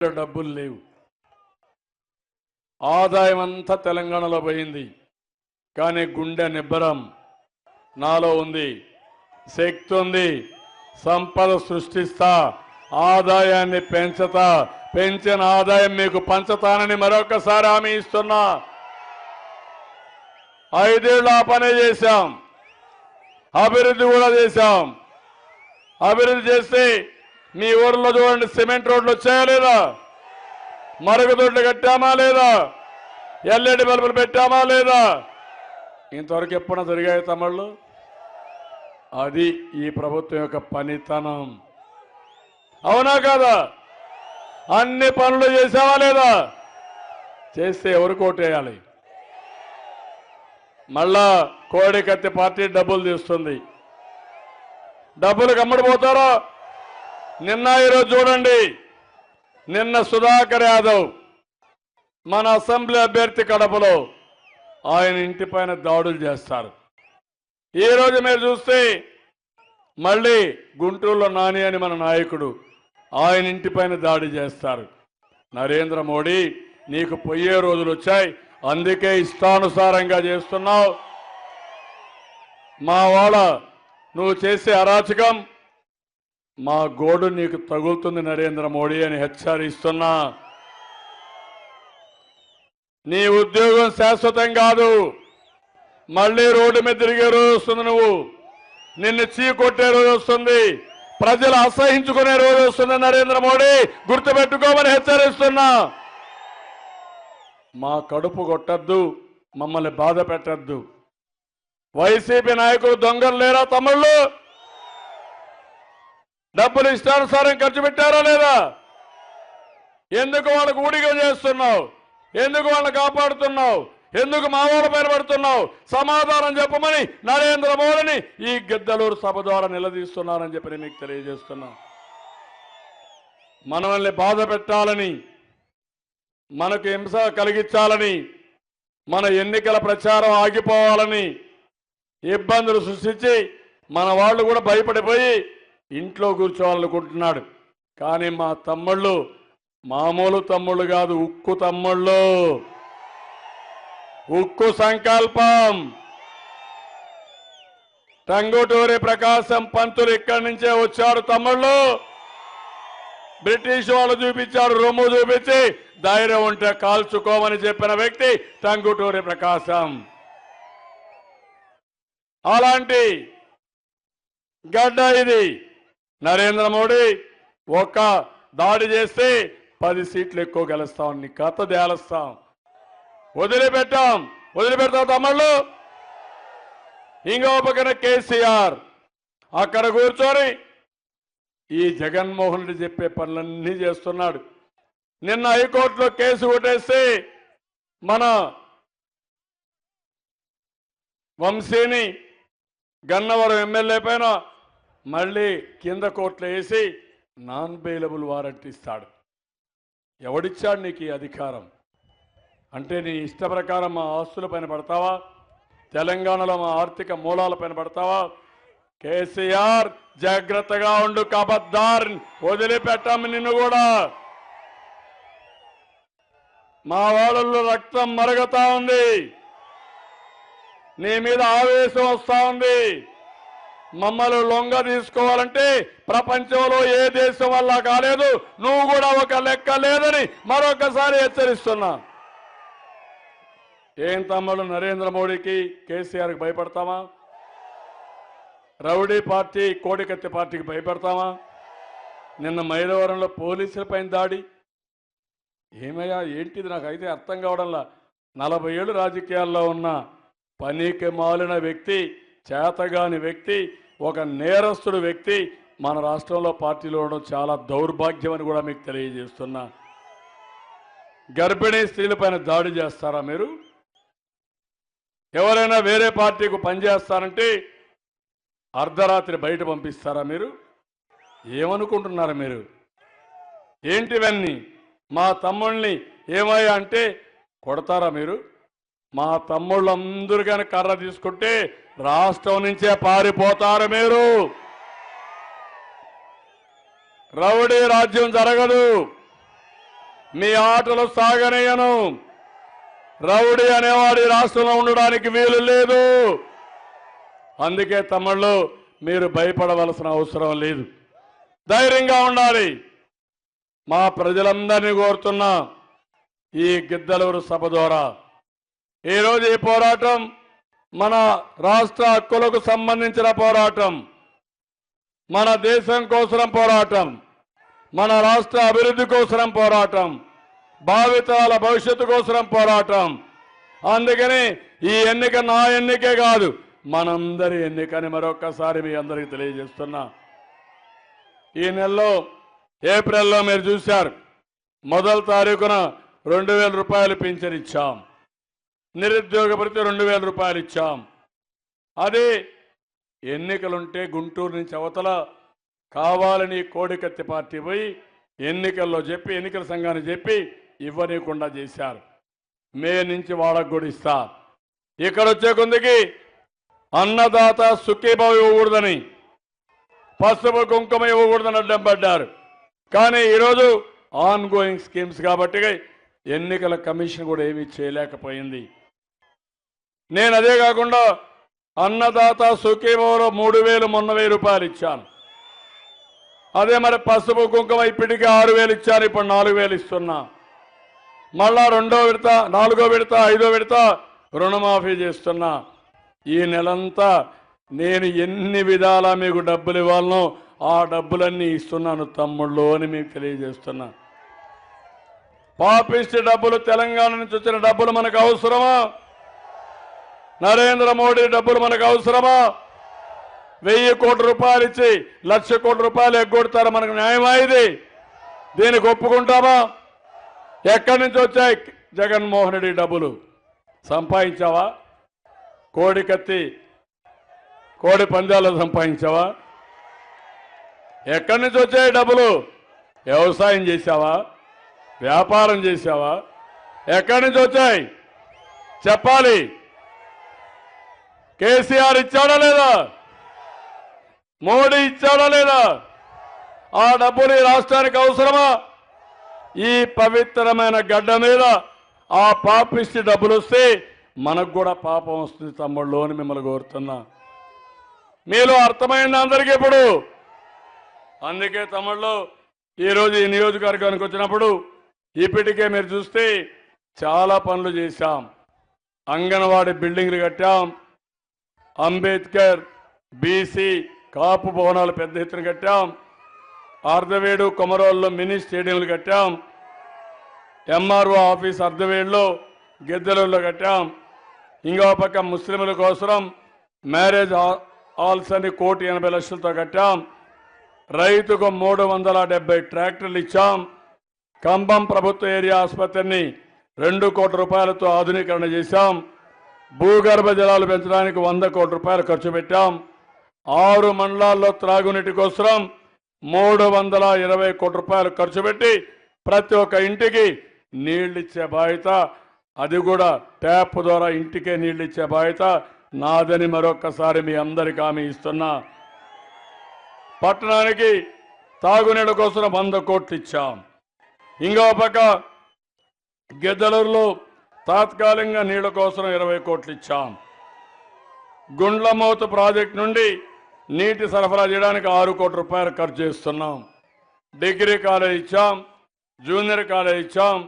డబ్బులు లేవు. ఆదాయం అంతా తెలంగాణలో పోయింది. కానీ గుండె నిబ్బరం నాలో ఉంది, శక్తి ఉంది. సంపద సృష్టిస్తా, ఆదాయాన్ని పెంచుతా, పెంచిన ఆదాయం మీకు పంచుతానని మరొకసారి హామీ ఇస్తున్నా. 5 ఏళ్ళు ఆ పనే చేశాం, అభివృద్ధి కూడా చేశాం. అభివృద్ధి చేస్తే మీ ఊర్లో చూడండి, సిమెంట్ రోడ్లు వచ్చాయా లేదా, మరుగుదొడ్లు కట్టామా లేదా, ఎల్ఈడి బల్బులు పెట్టామా లేదా, ఇంతవరకు ఎప్పుడైనా జరిగాయి తమ్ముళ్ళు? అది ఈ ప్రభుత్వం యొక్క పనితనం. అవునా కాదా? అన్ని పనులు చేసావా లేదా? చేస్తే ఎవరికి ఓటేయాలి? మళ్ళా కోడికత్తి పార్టీ డబ్బులు తీస్తుంది, డబ్బులు కమ్మడిపోతారో. నిన్న ఈరోజు చూడండి, నిన్న సుధాకర్ యాదవ్ మన అసెంబ్లీ అభ్యర్థి కడపలో ఆయన ఇంటిపైన దాడులు చేస్తారు. ఈరోజు మీరు చూస్తే మళ్ళీ గుంటూరులో నాని అని మన నాయకుడు, ఆయన ఇంటిపైన దాడి చేస్తారు. నరేంద్ర మోడీ, నీకు పోయే రోజులు వచ్చాయి, అందుకే ఇష్టానుసారంగా చేస్తున్నావు. మా వాళ్ళ నువ్వు చేసే అరాచకం, మా గోడు నీకు తగులుతుంది నరేంద్ర మోడీ అని హెచ్చరిస్తున్నా. నీ ఉద్యోగం శాశ్వతం కాదు, మళ్ళీ రోడ్డు మీద తిరిగే రోజు వస్తుంది. నువ్వు నిన్ను చీకొట్టే రోజు వస్తుంది, ప్రజలు అసహించుకునే రోజు వస్తుంది. నరేంద్ర మోడీ, గుర్తుపెట్టుకోమని హెచ్చరిస్తున్నా. మా కడుపు కొట్టద్దు, మమ్మల్ని బాధ పెట్టద్దు. వైసీపీ నాయకులు దొంగలు లేరా తమ్ముళ్ళు? డబ్బులు ఇష్టానుసారం ఖర్చు పెట్టారా లేదా? ఎందుకు వాళ్ళకు ఊడిగం చేస్తున్నావు? ఎందుకు వాళ్ళని కాపాడుతున్నావు? ఎందుకు మా వాళ్ళ పైన పడుతున్నావు? సమాధానం చెప్పమని నరేంద్ర మోడీని ఈ గిద్దలూరు సభ ద్వారా నిలదీస్తున్నారని చెప్పి మీకు తెలియజేస్తున్నా. మనల్ని బాధ పెట్టాలని, మనకు హింస కలిగించాలని, మన ఎన్నికల ప్రచారం ఆగిపోవాలని ఇబ్బందులు సృష్టించి మన వాళ్ళు కూడా భయపడిపోయి ఇంట్లో కూర్చోవాలనుకుంటున్నాడు. కానీ మా తమ్ముళ్ళు మామూలు తమ్ముళ్ళు కాదు, ఉక్కు తమ్ముళ్ళు, ఉక్కు సంకల్పం. టంగుటూరి ప్రకాశం పంతులు ఇక్కడి నుంచే వచ్చారు తమ్ముళ్ళు. బ్రిటిష్ వాళ్ళు చూపించారు, రొమ్ము చూపించి ధైర్యం ఉంటే కాల్చుకోమని చెప్పిన వ్యక్తి టంగుటూరి ప్రకాశం. అలాంటి గడ్డ ఇది. నరేంద్ర మోడీ ఒక్క దాడి చేస్తే 10 సీట్లు ఎక్కువ గెలుస్తాం, నీ కథ తేలుస్తాం. వదిలిపెడతాం తమ్ముళ్ళు. ఇంకో పక్కన కేసీఆర్ అక్కడ కూర్చొని ఈ జగన్మోహన్ రెడ్డి చెప్పే పనులన్నీ చేస్తున్నాడు. నిన్న హైకోర్టులో కేసు కొట్టేస్తే మన వంశీని గన్నవరం ఎమ్మెల్యే పైన మళ్ళీ కింద కోర్టులో వేసి నాన్ బెయిలబుల్ వారెంట్ ఇస్తాడు. ఎవడిచ్చాడు నీకు ఈ అధికారం? అంటే నీ ఇష్ట ప్రకారం మా ఆస్తుల పైన పడతావా? తెలంగాణలో మా ఆర్థిక మూలాల పైన పడతావా? కేసీఆర్ జాగ్రత్తగా ఉండు, కబద్దార్, వదిలిపెట్టాము నిన్ను కూడా. మా వాళ్ళల్లో రక్తం మరుగుతా ఉంది, నీ మీద ఆవేశం వస్తా ఉంది. మమ్మల్ని లొంగ తీసుకోవాలంటే ప్రపంచంలో ఏ దేశం వల్ల కాలేదు, నువ్వు కూడా ఒక లెక్క లేదని మరొకసారి హెచ్చరిస్తున్నా. ఏం తమ్ముడు, నరేంద్ర మోడీకి కేసీఆర్కి భయపడతామా? రౌడీ పార్టీ కోడికత్తి పార్టీకి భయపడతామా? నిన్న మైలవరంలో పోలీసుల పైన దాడి, ఏమయ్యా ఏంటిది? నాకైతే అర్థం కావడంలా. 40 ఏళ్ళు రాజకీయాల్లో ఉన్న పనికి మాలిన వ్యక్తి, చేతగాని వ్యక్తి, ఒక నేరస్తుడు వ్యక్తి మన రాష్ట్రంలో పార్టీలో ఉండడం చాలా దౌర్భాగ్యం అని కూడా మీకు తెలియజేస్తున్నా. గర్భిణీ స్త్రీలపైన దాడి చేస్తారా మీరు? ఎవరైనా వేరే పార్టీకి పనిచేస్తారంటే అర్ధరాత్రి బయట పంపిస్తారా మీరు? ఏమనుకుంటున్నారు మీరు? ఏంటివన్నీ? మా తమ్ముళ్ళని ఏమయ్యా అంటే కొడతారా మీరు? మా తమ్ముళ్ళందరూ కానీ కర్ర తీసుకుంటే రాష్ట్రం నుంచే పారిపోతారు మీరు. రౌడీ రాజ్యం జరగదు. మీ ఆటలు సాగనేయను. రౌడీ అనేవాడి రాష్ట్రంలో ఉండడానికి వీలు లేదు. అందుకే తమ్ముళ్ళు మీరు భయపడవలసిన అవసరం లేదు. ధైర్యంగా ఉండాలి. మా ప్రజలందరినీ కోరుతున్నా ఈ గిద్దలూరు సభ ద్వారా ఈరోజు ఈ పోరాటం మన రాష్ట్ర హక్కులకు సంబంధించిన పోరాటం, మన దేశం కోసం పోరాటం, మన రాష్ట్ర అభివృద్ధి కోసం పోరాటం, భావితరాల భవిష్యత్తు కోసం పోరాటం. అందుకని ఈ ఎన్నిక నా ఎన్నికే కాదు, మనందరి ఎన్నికని మరొక్కసారి మీ అందరికీ తెలియజేస్తున్నా. ఈ నెలలో ఏప్రిల్లో మీరు చూశారు, మొదటి తారీఖున 2000 రూపాయలు పింఛన్ ఇచ్చాం. నిరుద్యోగ భృతి 2000 రూపాయలు ఇచ్చాం. అది ఎన్నికలుంటే గుంటూరు నుంచి అవతల కావాలని కోడికత్తి పార్టీ పోయి ఎన్నికల్లో చెప్పి ఎన్నికల సంఘాన్ని చెప్పి ఇవ్వనీయకుండా చేశారు. మే నుంచి వాళ్ళకు కూడా ఇస్తా. ఇక్కడ వచ్చే కొందికి అన్నదాత సుఖీభావ ఇవ్వకూడదని, పసుపు కుంకుమ ఇవ్వకూడదని అడ్డం పడ్డారు. కానీ ఈరోజు ఆన్ గోయింగ్ స్కీమ్స్ కాబట్టి ఎన్నికల కమిషన్ కూడా ఏమీ చేయలేకపోయింది. నేను అదే కాకుండా అన్నదాత సుఖీభావలో 3000 మొన్న 1000 రూపాయలు ఇచ్చాను. అదే మరి పసుపు కుంకుమ ఇప్పటికే 6000 ఇచ్చాను, ఇప్పుడు 4000 ఇస్తున్నా. మళ్ళా 2వ విడత, 4వ విడత, 5వ విడత రుణమాఫీ చేస్తున్నా. ఈ నెలంతా నేను ఎన్ని విధాలా మీకు డబ్బులు ఇవ్వాలనో ఆ డబ్బులన్నీ ఇస్తున్నాను తమ్ముళ్ళు అని మీకు తెలియజేస్తున్నా. పాపిస్ట్ డబ్బులు, తెలంగాణ నుంచి వచ్చిన డబ్బులు మనకు అవసరమా? నరేంద్ర మోడీ డబ్బులు మనకు అవసరమా? 1000 కోట్ల రూపాయలు ఇచ్చి 1,00,000 కోట్ల రూపాయలు ఎగ్గొడతారు. మనకు న్యాయమా ఇది? దీనికి ఒప్పుకుంటామా? ఎక్కడి నుంచి వచ్చాయి జగన్మోహన్ రెడ్డి డబ్బులు? సంపాదించావా? కోడి పందాలు సంపాదించావా? ఎక్కడి నుంచి వచ్చాయి డబ్బులు? వ్యవసాయం చేశావా? వ్యాపారం చేశావా? ఎక్కడి నుంచి వచ్చాయి చెప్పాలి. కేసీఆర్ ఇచ్చాడా లేదా? మోడీ ఇచ్చాడా లేదా? ఆ డబ్బులు ఈ రాష్ట్రానికి అవసరమా? ఈ పవిత్రమైన గడ్డ మీద ఆ పాపిష్టి డబ్బులు వస్తే మనకు కూడా పాపం వస్తుంది తమ్ముళ్ళు అని మిమ్మల్ని కోరుతున్నా. మీలో అర్థమైంది అందరికీ ఇప్పుడు. అందుకే తమ్ముళ్ళు ఈరోజు ఈ నియోజకవర్గానికి వచ్చినప్పుడు ఇప్పటికే మీరు చూస్తే చాలా పనులు చేశాం. అంగన్వాడీ బిల్డింగ్లు కట్టాం, అంబేద్కర్ బీసీ కాపు భవనాలు పెద్ద ఎత్తున కట్టాం, అర్ధవేడు కొమరోల్లో మినీ స్టేడియంలు కట్టాం, ఎంఆర్ఓ ఆఫీస్ అర్ధవేడులో గిద్దలూరులో కట్టాం. ఇంకో పక్క ముస్లింల కోసం మ్యారేజ్ హాల్స్ అని 1,80,00,000తో కట్టాం. రైతుకు 370 ట్రాక్టర్లు ఇచ్చాం. కంబం ప్రభుత్వ ఏరియా ఆసుపత్రిని 2 కోట్ల రూపాయలతో ఆధునీకరణ చేశాం. భూగర్భ జలాలు పెంచడానికి 100 కోట్ల రూపాయలు ఖర్చు పెట్టాం. 6 మండలాల్లో త్రాగునీటి కోసం 320 కోట్ల రూపాయలు ఖర్చు పెట్టి ప్రతి ఒక్క ఇంటికి నీళ్ళిచ్చే బాధ్యత, అది కూడా ట్యాప్ ద్వారా ఇంటికే నీళ్ళిచ్చే బాధ్యత నాదని మరొక్కసారి మీ అందరికీ హామీ ఇస్తున్నా. పట్టణానికి తాగునీళ్ళ కోసం 100 కోట్లు ఇచ్చాం. ఇంకో పక్క గిద్దలూరులో తాత్కాలికంగా నీళ్ల కోసం 20 కోట్లు ఇచ్చాం. గుండ్లమౌతు ప్రాజెక్టు నుండి నీటి సరఫరా చేయడానికి 6 కోట్ల రూపాయలు ఖర్చు చేస్తున్నాం. డిగ్రీ కాలేజ్ ఇచ్చాం, జూనియర్ కాలేజ్ ఇచ్చాం.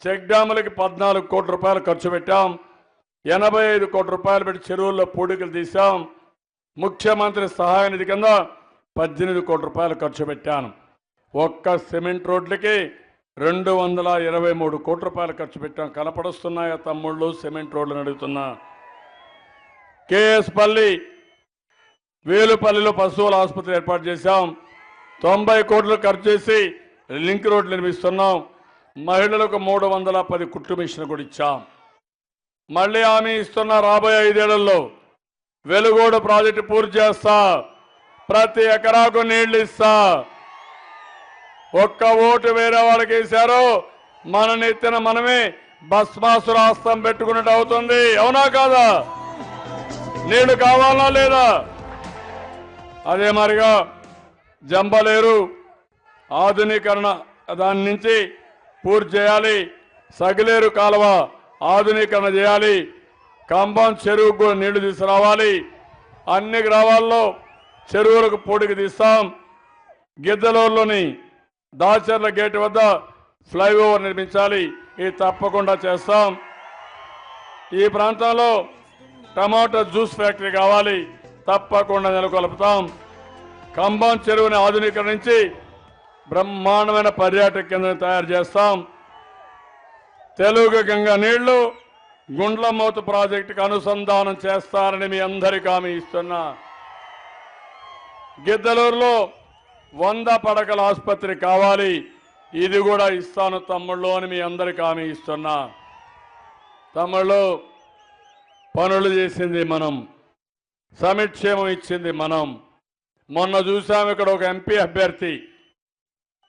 చెక్ డ్యాములకి 14 కోట్ల రూపాయలు ఖర్చు పెట్టాం. 85 కోట్ల రూపాయలు పెట్టి చెరువుల్లో పూడికలు తీశాం. ముఖ్యమంత్రి సహాయ నిధి కింద 18 కోట్ల రూపాయలు ఖర్చు పెట్టాను. ఒక్క సిమెంట్ రోడ్లకి 223 కోట్ల రూపాయలు ఖర్చు పెట్టాం. కనపడుస్తున్నాయా తమ్ముళ్ళు సిమెంట్ రోడ్లను అడుగుతున్నా. కేఎస్ పల్లి, వేలుపల్లిలో పశువుల ఆసుపత్రి ఏర్పాటు చేశాం. 90 కోట్లు ఖర్చు చేసి లింక్ రోడ్లు నిర్మిస్తున్నాం. మహిళలకు 310 కుట్టు మిషన్ కూడా ఇచ్చాం. మళ్ళీ హామీ ఇస్తున్నా, రాబోయే 5 ఏళ్లలో వెలుగోడు ప్రాజెక్టు పూర్తి చేస్తా, ప్రతి ఎకరాకు నీళ్లు ఇస్తా. ఒక్క ఓటు వేరే వాళ్ళకి వేశారో మన నెత్తిన మనమే భస్మాసురాస్తం పెట్టుకున్నట్టు అవుతుంది. అవునా కాదా? నీళ్లు కావాలా లేదా? అదే మరిగా జంబలేరు ఆధునీకరణ, దాని నుంచి పూర్తి చేయాలి. సగిలేరు కాలువ ఆధునీకరణ చేయాలి. కంబం చెరువుకు కూడా నీళ్లు తీసుకురావాలి. అన్ని గ్రామాల్లో చెరువులకు పూడికి తీస్తాం. గిద్దలూరులోని దాచర్ల గేట్ వద్ద ఫ్లైఓవర్ నిర్మించాలి. ఇది తప్పకుండా చేస్తాం. ఈ ప్రాంతంలో టమాటా జ్యూస్ ఫ్యాక్టరీ కావాలి, తప్పకుండా నెలకొల్పుతాం. కంబం చెరువుని ఆధునీకరించి బ్రహ్మాండమైన పర్యాటక కేంద్రం తయారు చేస్తాం. తెలుగు గంగ నీళ్లు గుండ్లమోతు ప్రాజెక్టుకు అనుసంధానం చేస్తారని మీ అందరికీ హామీ ఇస్తున్నా. గిద్దలూరులో 100 పడకల ఆసుపత్రి కావాలి, ఇది కూడా ఇస్తాను తమ్ముళ్ళు అని మీ అందరికీ హామీ ఇస్తున్నా. తమ్ముళ్ళు, పనులు చేసింది మనం, సమిక్షేమం ఇచ్చింది మనం. మొన్న చూసాం ఇక్కడ ఒక ఎంపీ అభ్యర్థి,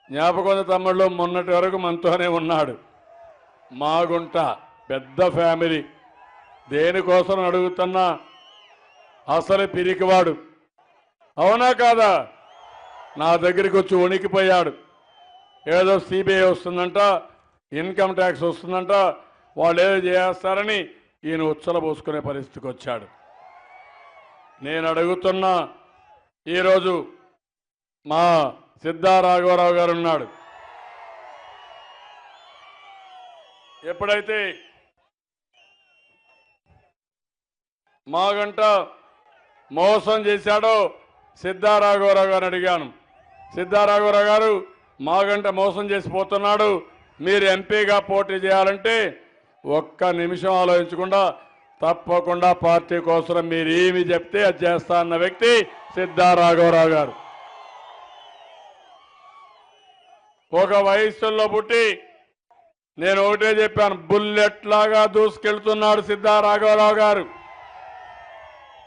జ్ఞాపకం తమ్ముళ్ళు, మొన్నటి వరకు మనతోనే ఉన్నాడు. మాగుంట పెద్ద ఫ్యామిలీ, దేనికోసం అడుగుతున్నా, అసలు పిరికివాడు. అవునా కాదా? నా దగ్గరికి వచ్చి వణికిపోయాడు. ఏదో సిబిఐ వస్తుందంట, ఇన్కమ్ ట్యాక్స్ వస్తుందంట, వాళ్ళు ఏదో చేస్తారని ఈయన ఉచ్చల పోసుకునే పరిస్థితికి వచ్చాడు. నేను అడుగుతున్నా, ఈరోజు మా సిద్ధారాఘవరావు గారు ఉన్నాడు. ఎప్పుడైతే మాగంట మోసం చేశాడో సిద్ధారాఘవరావు గారిని అడిగాను. సిద్ధారాఘవరావు గారు, మాగంట మోసం చేసిపోతున్నాడు, మీరు ఎంపీగా పోటీ చేయాలంటే ఒక్క నిమిషం ఆలోచించకుండా తప్పకుండా పార్టీ కోసం మీరు ఏమి చెప్తే అది చేస్తా అన్న వ్యక్తి సిద్ధారాఘవరావు గారు. ఒక వయస్సులో పుట్టి నేను ఒకటే చెప్పాను, బుల్లెట్ లాగా దూసుకెళ్తున్నాడు సిద్ధారాఘవరావు గారు,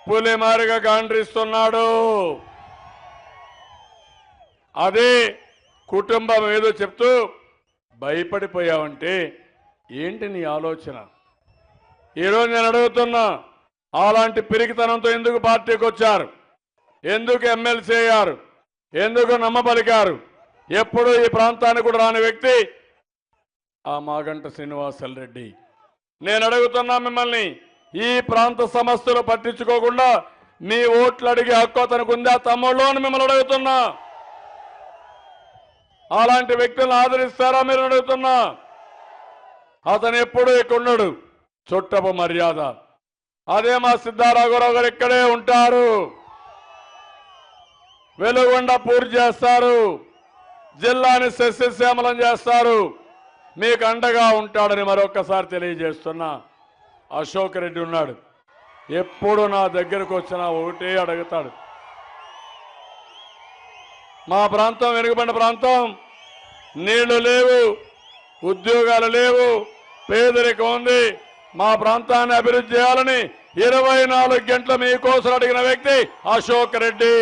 పులి మారిగా గాండ్రిస్తున్నాడు. అదే కుటుంబం ఏదో చెప్తూ భయపడిపోయావంటే ఏంటి నీ ఆలోచన? ఈరోజు నేను అడుగుతున్నా, అలాంటి పిరికితనంతో ఎందుకు పార్టీకి వచ్చారు? ఎందుకు ఎమ్మెల్సీ అయ్యారు? ఎందుకు నమ్మబలికారు? ఎప్పుడు ఈ ప్రాంతానికి కూడా రాని వ్యక్తి ఆ మాగంట శ్రీనివాసల్ రెడ్డి. నేను అడుగుతున్నా మిమ్మల్ని, ఈ ప్రాంత సమస్యలు పట్టించుకోకుండా మీ ఓట్లు అడిగే హక్కు అతనికి ఉందా తమ్ముళ్ళు అని మిమ్మల్ని అడుగుతున్నా. అలాంటి వ్యక్తులను ఆదరిస్తారా మీరు అడుగుతున్నా. అతను ఎప్పుడూ ఇక్కడున్నాడు, చుట్టపు మర్యాద. అదే మా సిద్ధారాఘవరావు గారు ఇక్కడే ఉంటారు, వెలుగొండ పూర్తి చేస్తారు, జిల్లాని సస్యశ్యామలం చేస్తారు, మీకు అండగా ఉంటాడని మరొక్కసారి తెలియజేస్తున్నా. అశోక్ రెడ్డి ఉన్నాడు, ఎప్పుడు నా దగ్గరకు వచ్చినా ఒకటే అడుగుతాడు, మా ప్రాంతం వెనుకబడిన ప్రాంతం, నీళ్లు లేవు, ఉద్యోగాలు లేవు, పేదరికం ఉంది, మా ప్రాంతాన్ని అభివృద్ధి చేయాలని 24 గంటలు మీకోసం అడిగిన వ్యక్తి అశోక్ రెడ్డి.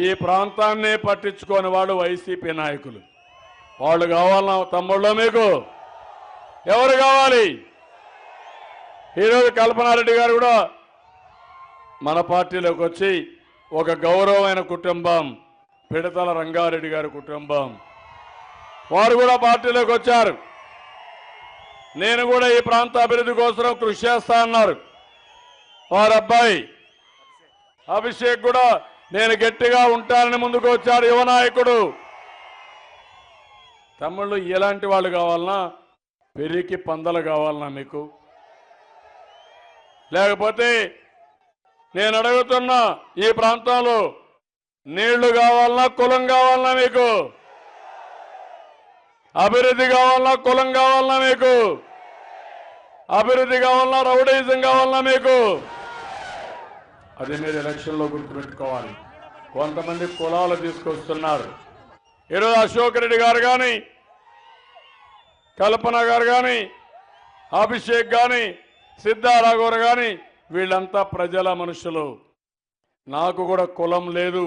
ఈ ప్రాంతాన్ని పట్టించుకోని వాళ్ళు వైసీపీ నాయకులు. వాళ్ళు కావాలన్నా తమ్ముళ్ళు మీకు ఎవరు కావాలి? ఈరోజు కల్పనారెడ్డి గారు కూడా మన పార్టీలోకి వచ్చి ఒక గౌరవమైన కుటుంబం, పిడతల రంగారెడ్డి గారి కుటుంబం, వారు కూడా పార్టీలోకి వచ్చారు. నేను కూడా ఈ ప్రాంత అభివృద్ధి కోసం కృషి చేస్తా అన్నారు. వారి అబ్బాయి అభిషేక్ కూడా నేను గట్టిగా ఉంటానని ముందుకు వచ్చారు, యువ నాయకుడు. తమ్ముళ్ళు ఎలాంటి వాళ్ళు కావాలన్నా, పెరికి పందలు కావాలన్నా మీకు? లేకపోతే నేను అడుగుతున్నా, ఈ ప్రాంతంలో నీళ్లు కావాలన్నా, కులం కావాలన్నా మీకు? అభివృద్ధి కావాలన్నా, కులం కావాలన్నా మీకు? అభివృద్ధి కావాలన్నా, రౌడీజం కావాలన్నా మీకు? అది మీరు ఎలక్షన్లో గుర్తుపెట్టుకోవాలి. కొంతమంది కులాలు తీసుకొస్తున్నారు. ఈరోజు అశోక్ రెడ్డి గారు కానీ, కల్పన గారు కానీ, అభిషేక్ కానీ, సిద్ధారాఘవరావు కానీ, వీళ్ళంతా ప్రజల మనుషులు. నాకు కూడా కులం లేదు,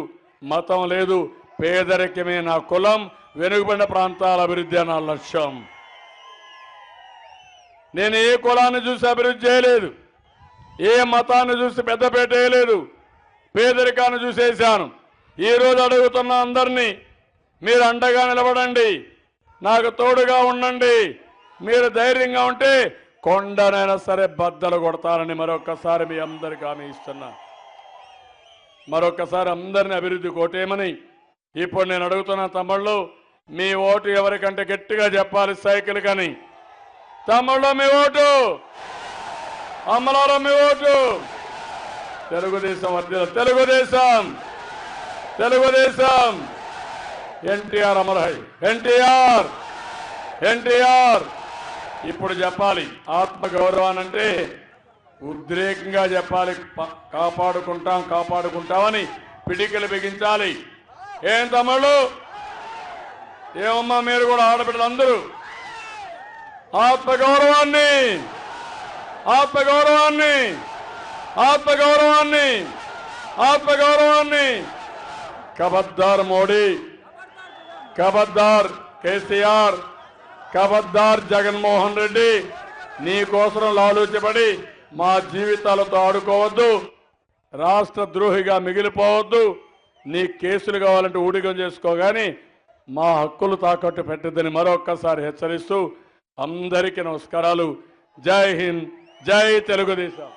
మతం లేదు, పేదరికమే నా కులం, వెనుకబడిన ప్రాంతాల అభివృద్ధి నా లక్ష్యం. నేను ఏ కులాన్ని చూసి అభివృద్ధి చేయలేదు, ఏ మతాన్ని చూసి పెద్దపేట వేయలేదు, పేదరికాన్ని చూసేశాను. ఈరోజు అడుగుతున్న అందరినీ, మీరు అండగా నిలబడండి, నాకు తోడుగా ఉండండి. మీరు ధైర్యంగా ఉంటే కొండనైనా సరే బద్దలు కొడతానని మరొక్కసారి మీ అందరికీ హామీ ఇస్తున్నా. మరొక్కసారి అందరిని అభివృద్ధి కోటేమని ఇప్పుడు నేను అడుగుతున్న తమ్ముళ్ళు, మీ ఓటు ఎవరికంటే గట్టిగా చెప్పాలి సైకిల్ కని. తమ్ముళ్ళు మీ ఓటు, అమ్మలారా మీ ఓటు. తెలుగుదేశం వర్ధిల్ల, తెలుగుదేశం, తెలుగుదేశం. ఎన్టీఆర్ అమరహై, ఎన్టీఆర్, ఎన్టీఆర్. ఇప్పుడు చెప్పాలి ఆత్మగౌరవానంటే ఉద్రేకంగా చెప్పాలి. కాపాడుకుంటాం కాపాడుకుంటామని పిడికిలు బిగించాలి. ఏం తమ్ముళ్ళు, ఏమమ్మా మీరు కూడా ఆడబిడ్డలందరూ ఆత్మగౌరవాన్ని, ఆత్మగౌరవాన్ని, ఆత్మగౌరవాన్ని, ఆత్మగౌరవాన్ని. ఖబర్దార్ మోడీ, ఖబర్దార్ కేసీఆర్, ఖబర్దార్ జగన్మోహన్ రెడ్డి. నీ కోసం లాలూచబడి మా జీవితాలతో ఆడుకోవద్దు, రాష్ట్ర ద్రోహిగా మిగిలిపోవద్దు. నీ కేసులు కావాలంటే ఊడిగం చేసుకోగాని మా హక్కులు తాకట్టు పెట్టద్దని మరొక్కసారి హెచ్చరిస్తూ అందరికీ నమస్కారాలు. జై హింద్, జై తెలుగుదేశం.